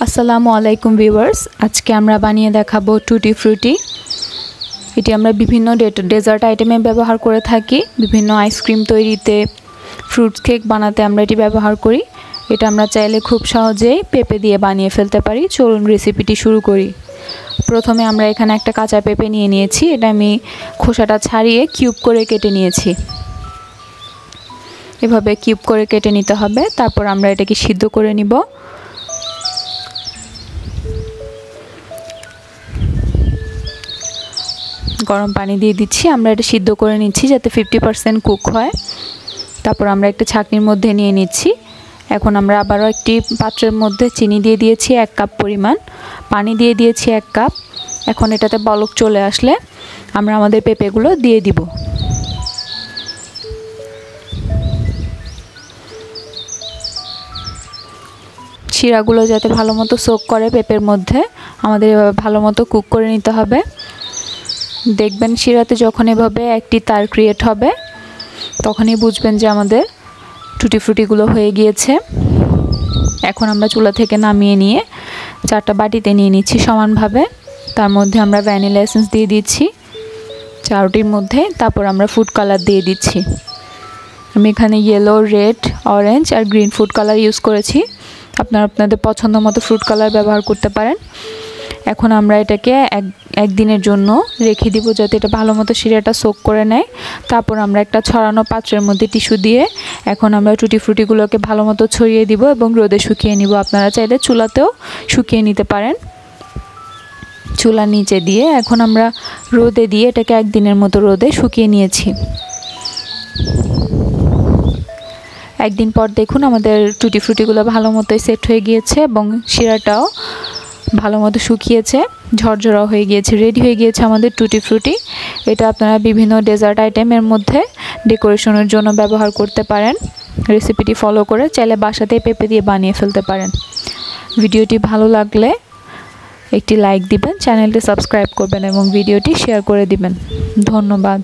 আসসালামু আলাইকুম ভিউয়ার্স, আজকে আমরা বানিয়ে দেখাবো টুটি ফ্রুটি। এটি আমরা বিভিন্ন ডেজার্ট আইটেমে ব্যবহার করে থাকি। বিভিন্ন আইসক্রিম তৈরিতে, ফ্রুট কেক বানাতে আমরা এটি ব্যবহার করি। এটা আমরা চাইলে খুব সহজেই পেঁপে দিয়ে বানিয়ে ফেলতে পারি। চলুন রেসিপিটি শুরু করি। প্রথমে আমরা এখানে একটা কাঁচা পেঁপে নিয়ে নিয়েছি। এটা আমি খোসাটা ছাড়িয়ে কিউব করে কেটে নিয়েছি। এভাবে কিউব করে কেটে নিতে হবে। তারপর আমরা এটাকে সিদ্ধ করে নিব। গরম পানি দিয়ে দিচ্ছি। আমরা এটা সিদ্ধ করে নিচ্ছি যাতে 50% কুক হয়। তারপর আমরা একটা ছাঁকনির মধ্যে নিয়ে নিচ্ছি। এখন আমরা আবারও একটি পাত্রের মধ্যে চিনি দিয়ে দিয়েছি 1 কাপ পরিমাণ, পানি দিয়ে দিয়েছি 1 কাপ। এখন এটাতে বলক চলে আসলে আমরা আমাদের পেঁপেগুলো দিয়ে দিব। শিরাগুলো যাতে ভালো মতো সোক করে পেঁপের মধ্যে, আমাদের এভাবে ভালো মতো কুক করে নিতে হবে। দেখবেন শিরাতে যখন এভাবে একটি তার ক্রিয়েট হবে তখনই বুঝবেন যে আমাদের টুটি ফ্রুটিগুলো হয়ে গিয়েছে। এখন আমরা চুলা থেকে নামিয়ে নিয়ে 4টা বাটিতে নিয়ে নিচ্ছি সমানভাবে। তার মধ্যে আমরা ভ্যানিলা এসেন্স দিয়ে দিচ্ছি 4টির মধ্যে। তারপর আমরা ফুড কালার দিয়ে দিচ্ছি। আমি এখানে ইয়েলো, রেড, অরেঞ্জ আর গ্রিন ফুড কালার ইউজ করেছি। আপনারা আপনাদের পছন্দ মতো ফুড কালার ব্যবহার করতে পারেন। এখন আমরা এটাকে একদিনের জন্য রেখে দিব যাতে এটা ভালো মতো শিরাটা সোক করে নেয়। তারপর আমরা একটা ছড়ানো পাত্রের মধ্যে টিস্যু দিয়ে এখন আমরা টুটি ফ্রুটিগুলোকে ভালো মতো ছড়িয়ে দিব এবং রোদে শুকিয়ে নিব। আপনারা চাইলে চুলাতেও শুকিয়ে নিতে পারেন। চুলার নিচে দিয়ে এখন আমরা রোদে দিয়ে এটাকে একদিনের মতো রোদে শুকিয়ে নিয়েছি। একদিন পর দেখুন আমাদের টুটি ফ্রুটিগুলো ভালো মতোই সেট হয়ে গিয়েছে এবং শিরাটাও ভালো মতো শুকিয়েছে, ঝরঝরা হয়ে গিয়েছে। রেডি হয়ে গিয়েছে আমাদের টুটি ফ্রুটি। এটা আপনারা বিভিন্ন ডেজার্ট আইটেমের মধ্যে ডেকোরেশনের জন্য ব্যবহার করতে পারেন। রেসিপিটি ফলো করে চাইলে বাসাতেই পেঁপে দিয়ে বানিয়ে ফেলতে পারেন। ভিডিওটি ভালো লাগলে একটি লাইক দিবেন, চ্যানেলটি সাবস্ক্রাইব করবেন এবং ভিডিওটি শেয়ার করে দিবেন। ধন্যবাদ।